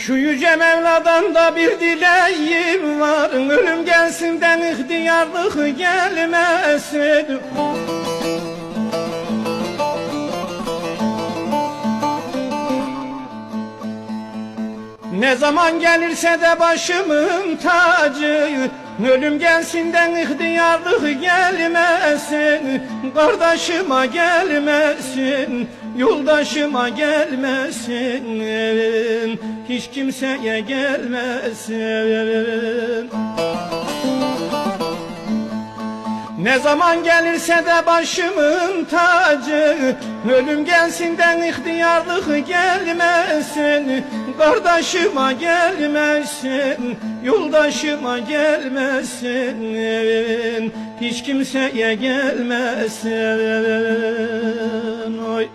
Şu yüce Mevla'dan da bir dileğim var, ölüm gelsinden ihtiyarlık gelmesin. Ne zaman gelirse de başımın tacı, ölüm gelsinden ihtiyarlık gelmesin. Kardeşime gelmesin, yoldaşıma gelmesin, hiç kimseye gelmesin. Ne zaman gelirse de başımın tacı, ölüm gelsinden ihtiyarlık gelmesin. Kardeşime gelmesin, yoldaşıma gelmesin, hiç kimseye gelmesin. Oy.